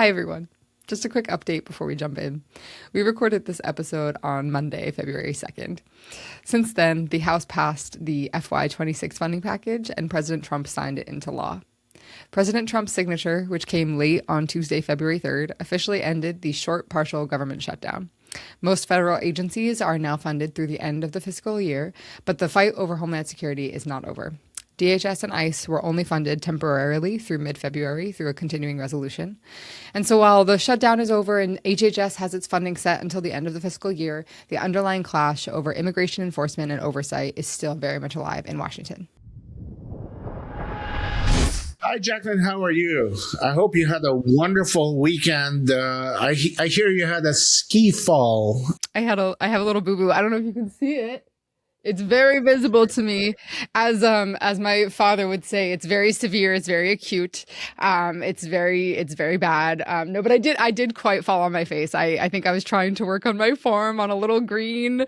Hi, everyone. Just a quick update before we jump in. We recorded this episode on Monday, February 2nd. Since then, the House passed the FY26 funding package and President Trump signed it into law. President Trump's signature, which came late on Tuesday, February 3rd, officially ended the short partial government shutdown. Most federal agencies are now funded through the end of the fiscal year, but the fight over Homeland Security is not over. DHS and ICE were only funded temporarily through mid-February through a continuing resolution. And so while the shutdown is over and HHS has its funding set until the end of the fiscal year, the underlying clash over immigration enforcement and oversight is still very much alive in Washington. Hi, Jacquelyn. How are you? I hope you had a wonderful weekend. I hear you had a ski fall. I have a little boo-boo. I don't know if you can see it. It's very visible to me. As my father would say, it's very severe, it's very acute. It's very bad. No, but I did quite fall on my face. I think I was trying to work on my form on a little green,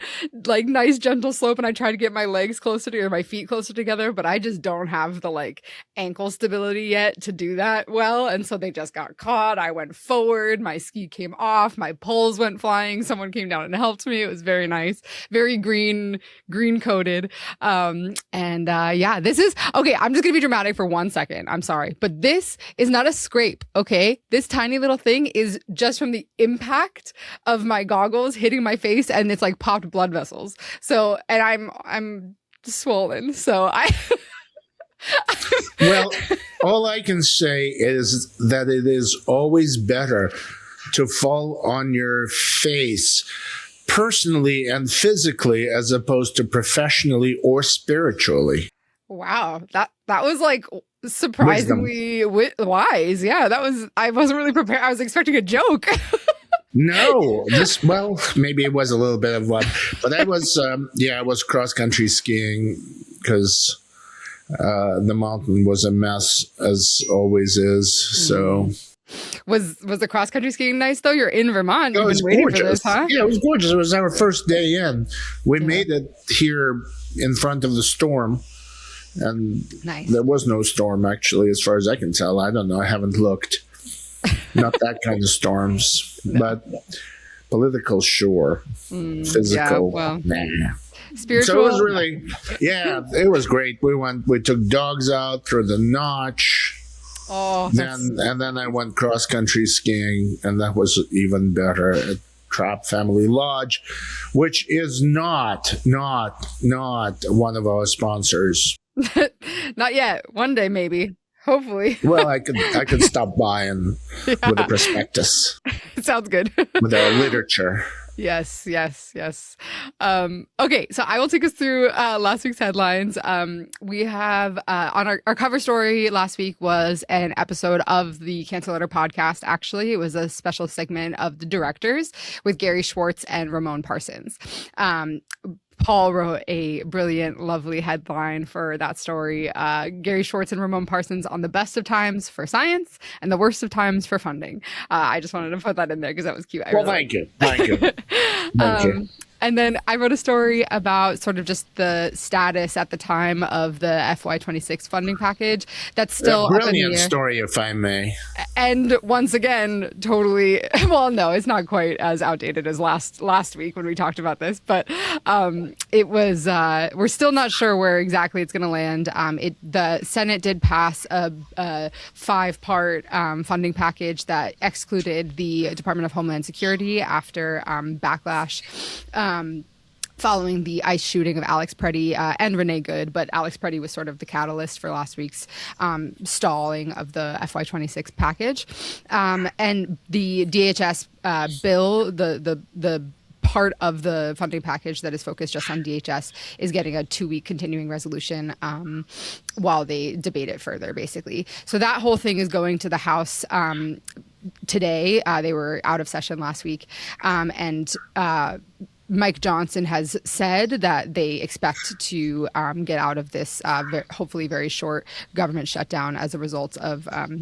like nice gentle slope, and I tried to get my legs closer to, or my feet closer together, but I just don't have the like ankle stability yet to do that well. And so they just got caught. I went forward, my ski came off, my poles went flying. Someone came down and helped me. It was very nice. Very green coated. Yeah, this is okay. I'm just gonna be dramatic for 1 second. I'm sorry, but this is not a scrape. Okay. This tiny little thing is just from the impact of my goggles hitting my face, and it's like popped blood vessels. So, and I'm swollen. So Well, all I can say is that it is always better to fall on your face personally and physically as opposed to professionally or spiritually. Wow, that was like surprisingly wise. Yeah, I wasn't really prepared. I was expecting a joke. No, maybe it was a little bit of one, but I was cross country skiing because the mountain was a mess, as always is. So. Was the cross country skiing nice though? You're in Vermont. You've been waiting for this, huh? Yeah, it was gorgeous. It was our first day in. We made it here in front of the storm, and nice. There was no storm actually, as far as I can tell. I don't know. I haven't looked. Not that kind of storms, but political, sure. Physical, nah. Spiritual. So it was really, it was great. We took dogs out through the notch. Oh, and then I went cross country skiing, and that was even better at Trapp Family Lodge, which is not one of our sponsors. Not yet. One day, maybe. Hopefully. Well, I could stop by and with a prospectus. Sounds good. With our literature. Yes. Okay, so I will take us through last week's headlines. We have on our cover story last week was an episode of the Cancel Letter podcast. Actually, it was a special segment of The Directors with Gary Schwartz and Ramon Parsons. Paul wrote a brilliant, lovely headline for that story. Gary Schwartz and Ramon Parsons on the best of times for science and the worst of times for funding. I just wanted to put that in there because that was cute. Thank you. Thank you. And then I wrote a story about sort of just the status at the time of the FY26 funding package. That's still a brilliant story, if I may. And once again, totally. Well, no, it's not quite as outdated as last week when we talked about this, but it was. We're still not sure where exactly it's going to land. The Senate did pass a 5-part funding package that excluded the Department of Homeland Security after backlash. Following the ICE shooting of Alex Preddy and Renee Good, but Alex Preddy was sort of the catalyst for last week's stalling of the FY26 package. And the DHS bill, the part of the funding package that is focused just on DHS is getting a 2-week continuing resolution while they debate it further, basically. So that whole thing is going to the House today. They were out of session last week. Mike Johnson has said that they expect to get out of this hopefully very short government shutdown as a result of them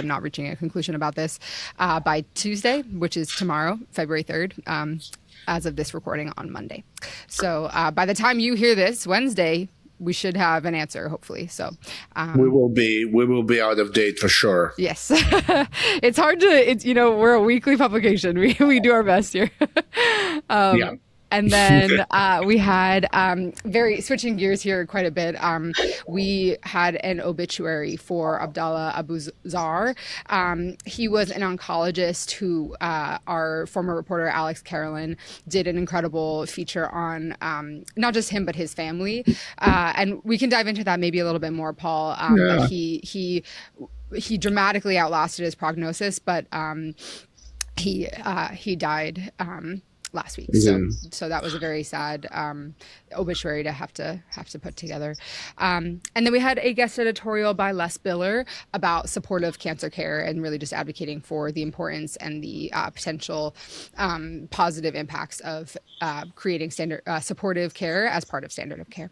not reaching a conclusion about this by Tuesday, which is tomorrow, February 3rd, as of this recording on Monday. So by the time you hear this Wednesday, we should have an answer, hopefully. So we will be out of date for sure. Yes. It's hard to, we're a weekly publication. We do our best here. Yeah. And then we had switching gears here quite a bit. We had an obituary for Abdallah Abou Zahr. He was an oncologist who our former reporter Alex Carolyn did an incredible feature on, not just him but his family. And we can dive into that maybe a little bit more, Paul. But he dramatically outlasted his prognosis, but he died last week. So that was a very sad obituary to have to put together. And then we had a guest editorial by Les Biller about supportive cancer care and really just advocating for the importance and the potential positive impacts of creating supportive care as part of standard of care.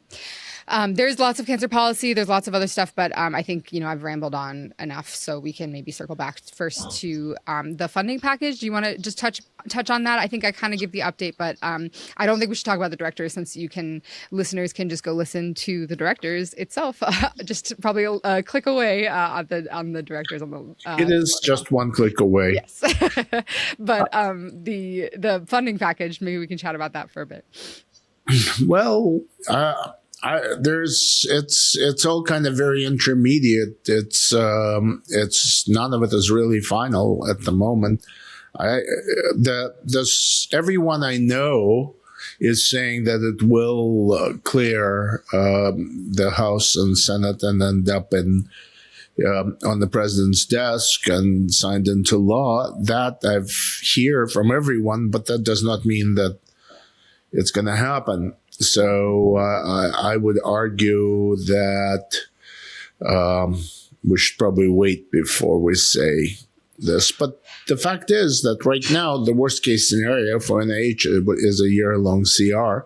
There's lots of cancer policy. There's lots of other stuff, but I think, I've rambled on enough, so we can maybe circle back first to the funding package. Do you want to just touch on that? I think I kind of give the update, but I don't think we should talk about the directors, since listeners can just go listen to the directors itself. Just probably a click away on the directors on the. It is just one click away. Yes, but the funding package, maybe we can chat about that for a bit. Well, it's all kind of very intermediate. It's none of it is really final at the moment. Everyone I know is saying that it will clear the House and Senate and end up on the president's desk and signed into law. That I've hear from everyone, but that does not mean that it's going to happen. So I would argue that we should probably wait before we say this. But the fact is that right now, the worst case scenario for NIH is a year-long CR,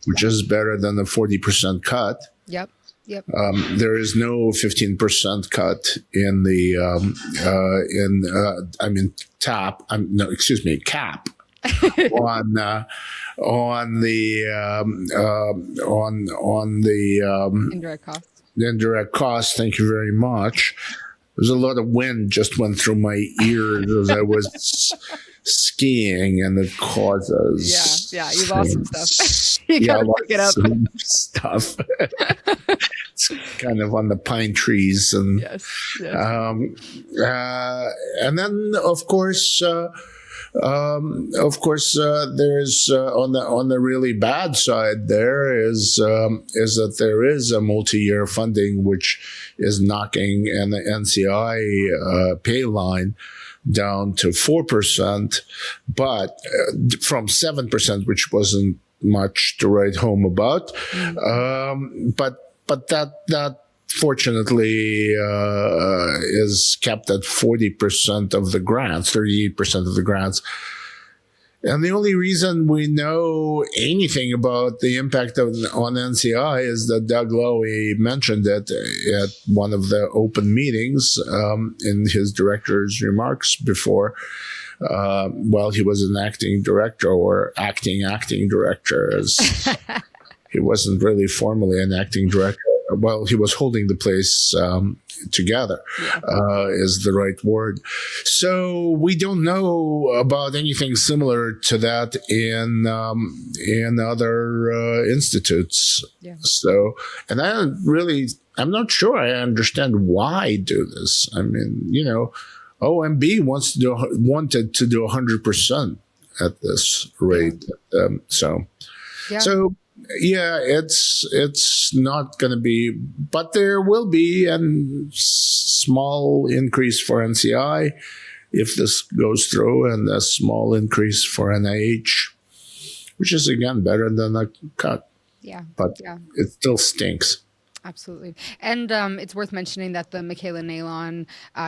which is better than a 40% cut. Yep. There is no 15% cut in the cap on the indirect costs. The indirect costs. Thank you very much. There's a lot of wind just went through my ears as I was skiing, and it causes you lost some stuff. You gotta pick it up. Stuff. It's kind of on the pine trees, and yes. And then of course. There's on the really bad side. There is that there is a multi-year funding which is knocking and the NCI pay line down to 4%, but from 7%, which wasn't much to write home about. But that fortunately is kept at 40% of the grants, 38% of the grants. And the only reason we know anything about the impact on NCI is that Doug Lowy mentioned it at one of the open meetings in his director's remarks before, while he was an acting director or acting director, as he wasn't really formally an acting director. Well, he was holding the place together, is the right word. So we don't know about anything similar to that in other institutes. Yeah. So, and I'm not sure I understand why do this. I mean, OMB wanted to do 100% at this rate. So. Yeah, it's not going to be, but there will be a small increase for NCI if this goes through, and a small increase for NIH, which is again better than a cut. Yeah, but it still stinks. Absolutely. And it's worth mentioning that the Michaela Nalon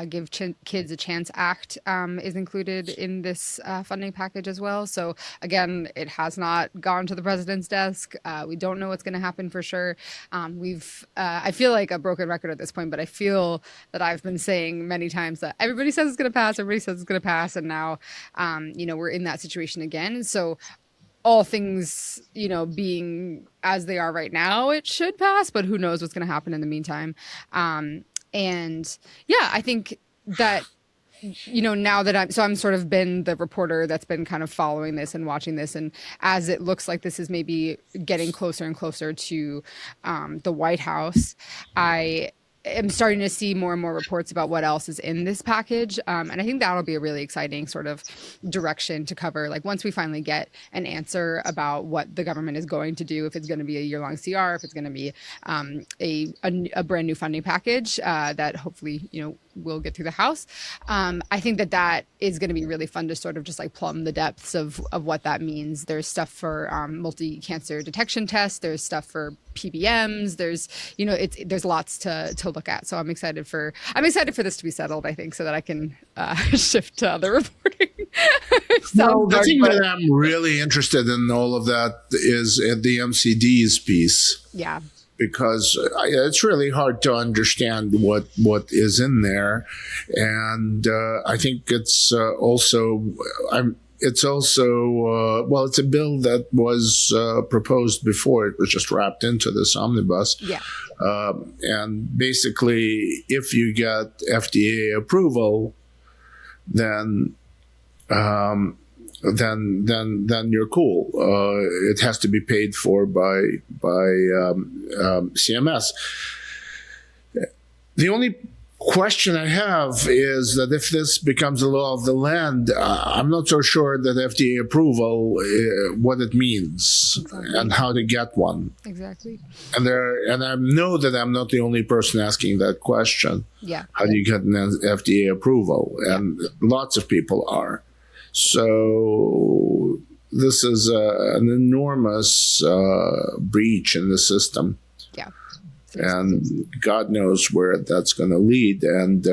Give Kids a Chance Act is included in this funding package as well. So again, it has not gone to the president's desk. We don't know what's going to happen for sure. I feel like a broken record at this point, but I feel that I've been saying many times that everybody says it's going to pass, and now, we're in that situation again. So all things, being as they are right now, it should pass, but who knows what's going to happen in the meantime. And yeah, I think that, now that I'm sort of been the reporter that's been kind of following this and watching this. And as it looks like this is maybe getting closer and closer to the White House, I am starting to see more and more reports about what else is in this package. And I think that'll be a really exciting sort of direction to cover. Like once we finally get an answer about what the government is going to do, if it's going to be a year-long CR, if it's going to be a brand new funding package that hopefully, will get through the House. I think that is going to be really fun to sort of just like plumb the depths of what that means. There's stuff for multi-cancer detection tests. There's stuff for PBMs. There's lots to look at. So I'm excited for this to be settled, I think, so that I can shift to other reporting. Well, the thing that I'm really interested in all of that is the MCD's piece. Yeah. Because it's really hard to understand what is in there, and I think it's also it's a bill that was proposed before it was just wrapped into this omnibus. Yeah. And basically, if you get FDA approval, then you're cool. It has to be paid for by CMS. The only question I have is that if this becomes a law of the land, I'm not so sure that FDA approval, what it means. Exactly. And how to get one. Exactly. And I know that I'm not the only person asking that question. Yeah. How do you get an FDA approval? And lots of people are. So this is an enormous breach in the system. Yeah. And God knows where that's going to lead. And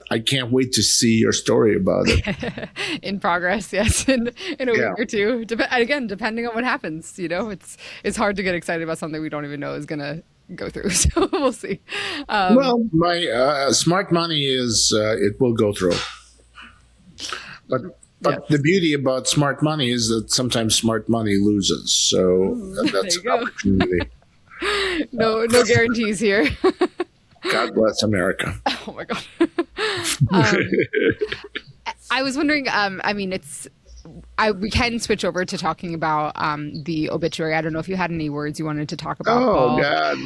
I can't wait to see your story about it. In progress, yes, in a week or two. Again, depending on what happens, it's hard to get excited about something we don't even know is going to go through. So we'll see. Well, my smart money is it will go through. But the beauty about smart money is that sometimes smart money loses. So that's an opportunity. No guarantees here. God bless America. Oh my God. I was wondering, we can switch over to talking about the obituary. I don't know if you had any words you wanted to talk about. Oh, Paul. God.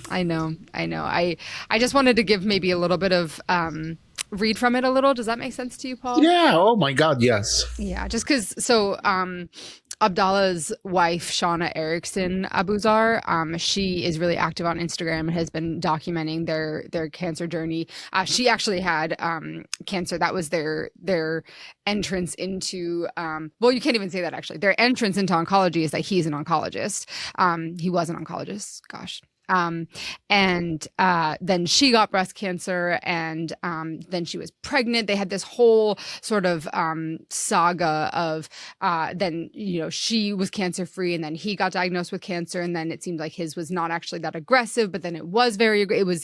I know. I know. I just wanted to give maybe a little bit of read from it a little. Does that make sense to you, Paul? Yeah. Oh my God. Yes. Yeah. Just because. So, Abdallah's wife, Shauna Erickson Abou Zahr, she is really active on Instagram and has been documenting their cancer journey. She actually had cancer. That was their entrance into, well, you can't even say that actually. Their entrance into oncology is that he's an oncologist. He was an oncologist, gosh. And then she got breast cancer, and then she was pregnant. They had this whole sort of saga of then, she was cancer free, and then he got diagnosed with cancer, and then it seemed like his was not actually that aggressive, but then it was it was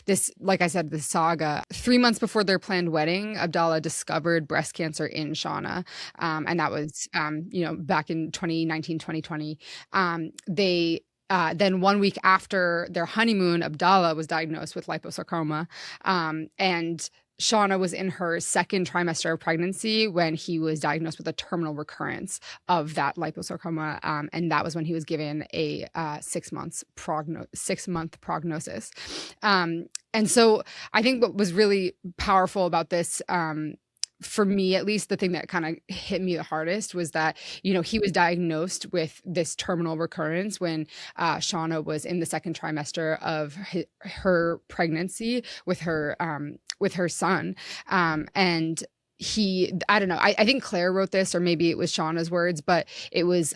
this, like I said, this saga. 3 months before their planned wedding, Abdallah discovered breast cancer in Shauna. And that was, back in 2019, 2020. Then 1 week after their honeymoon, Abdallah was diagnosed with liposarcoma. And Shauna was in her second trimester of pregnancy when he was diagnosed with a terminal recurrence of that liposarcoma. And that was when he was given a 6 month prognosis. And so I think what was really powerful about this, for me, at least, the thing that kind of hit me the hardest was that, he was diagnosed with this terminal recurrence when Shauna was in the second trimester of her pregnancy with her son. And I don't know, I think Claire wrote this, or maybe it was Shauna's words, but it was,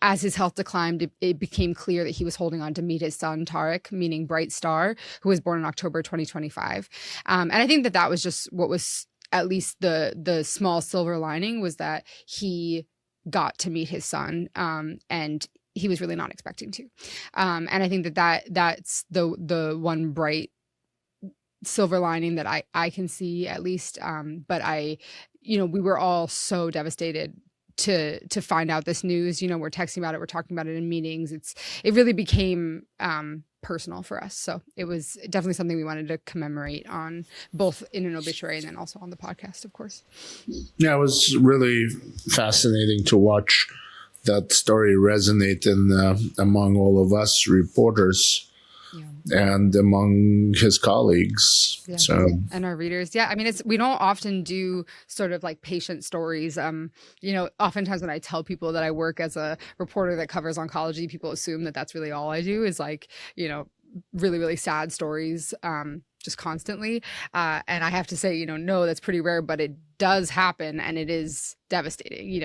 as his health declined, it became clear that he was holding on to meet his son, Tariq, meaning bright star, who was born in October 2025. And I think that was just what was, at least the small silver lining, was that he got to meet his son, and he was really not expecting to. And I think that's the one bright silver lining that I can see, at least. But we were all so devastated to find out this news. We're texting about it, we're talking about it in meetings. It really became personal for us. So it was definitely something we wanted to commemorate on, both in an obituary and then also on the podcast, of course. Yeah, it was really fascinating to watch that story resonate among all of us reporters. And among his colleagues. Yeah. So, and our readers. Yeah. I mean, we don't often do sort of like patient stories. Oftentimes when I tell people that I work as a reporter that covers oncology, people assume that that's really all I do is like, really, really sad stories, just constantly. And I have to say, no, that's pretty rare, but it does happen and it is devastating.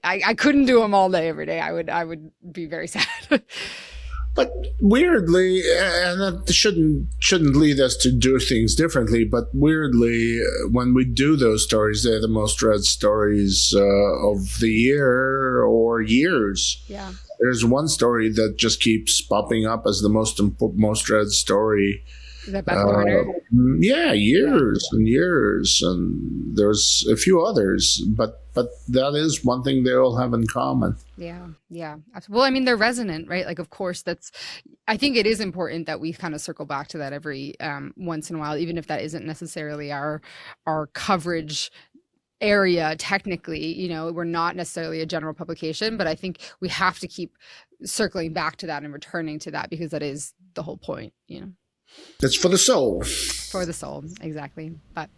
I couldn't do them all day, every day. I would be very sad. But weirdly, and that shouldn't lead us to do things differently, but weirdly, when we do those stories, they're the most read stories of the year or years. Yeah. There's one story that just keeps popping up as the most read story. Is that Beth Garner? Yeah, years and years, and there's a few others, but that is one thing they all have in common. Yeah. Well, I mean, they're resonant, right? Like, of course, I think it is important that we kind of circle back to that every once in a while, even if that isn't necessarily our coverage area. Technically, we're not necessarily a general publication, but I think we have to keep circling back to that and returning to that, because that is the whole point, It's for the soul. For the soul, exactly. But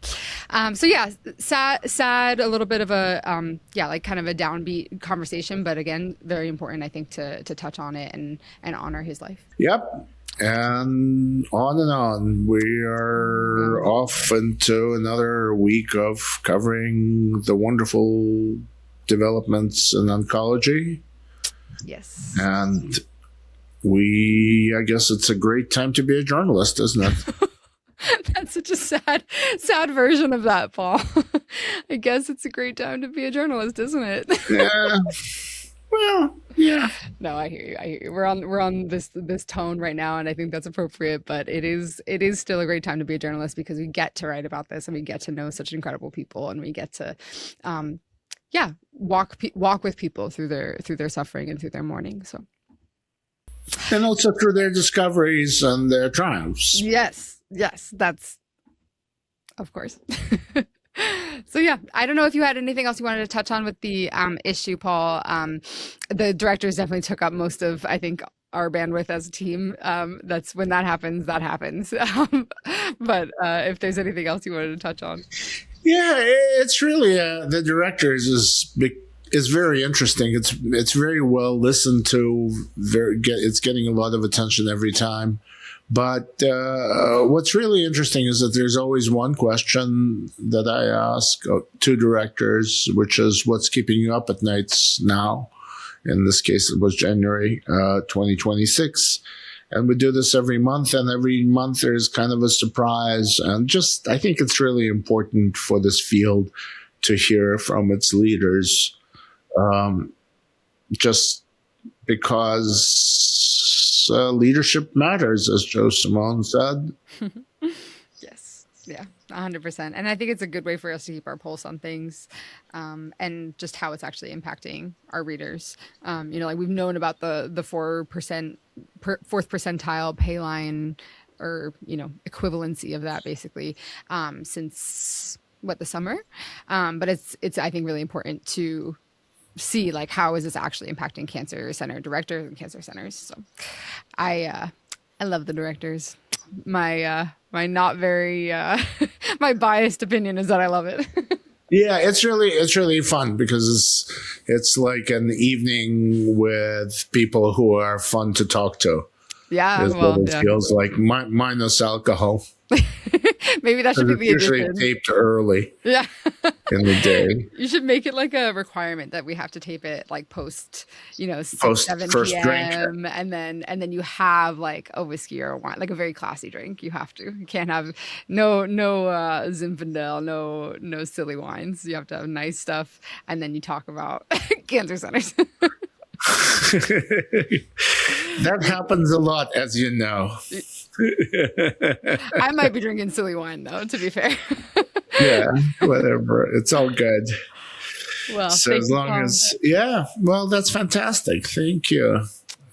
so yeah, sad, a little bit of a like kind of a downbeat conversation, but again, very important, I think, to touch on it and honor his life. Yep. And on. We are off into another week of covering the wonderful developments in oncology. Yes. And I guess it's a great time to be a journalist, isn't it? That's such a sad version of that, Paul. I guess it's a great time to be a journalist, isn't it? Yeah. Well, yeah. No, I hear you. We're on this tone right now, and I think that's appropriate. But it is still a great time to be a journalist, because we get to write about this, and we get to know such incredible people, and we get to, walk with people through their suffering and through their mourning. So. And also through their discoveries and their triumphs. Yes, that's, of course. So yeah, I don't know if you had anything else you wanted to touch on with the issue, Paul. The directors definitely took up most of, I think, our bandwidth as a team. That's when that happens. But if there's anything else you wanted to touch on. Yeah, it's really the directors is very interesting. It's very well listened to. It's getting a lot of attention every time. But what's really interesting is that there's always one question that I ask to directors, which is, what's keeping you up at nights now? In this case, it was January 2026. And we do this every month, and every month there's kind of a surprise. And I think it's really important for this field to hear from its leaders, just because leadership matters, as Joe Simone said. Yes. Yeah, 100%. And I think it's a good way for us to keep our pulse on things, and just how it's actually impacting our readers. Like we've known about the 4% fourth percentile pay line, or, equivalency of that, basically, since the summer. But it's, I think, really important to see, like, how is this actually impacting cancer center directors and cancer centers. So I love the directors. My not very my biased opinion is that I love it. Yeah, it's really fun, because it's like an evening with people who are fun to talk to. Yeah, it feels like, minus alcohol. Maybe that should be the usually addition. taped early. Yeah. In the day. You should make it like a requirement that we have to tape it like post 6, 7 first p.m. drink. and then you have like a whiskey or a wine, like a very classy drink. You have to. You can't have no Zinfandel, no silly wines. You have to have nice stuff, and then you talk about cancer centers. That happens a lot, as you know. I might be drinking silly wine, though, to be fair. Yeah, whatever. It's all good. Well, So as long as, yeah, well, that's fantastic. Thank you.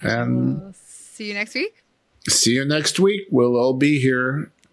And we'll see you next week. see you next week. We'll all be here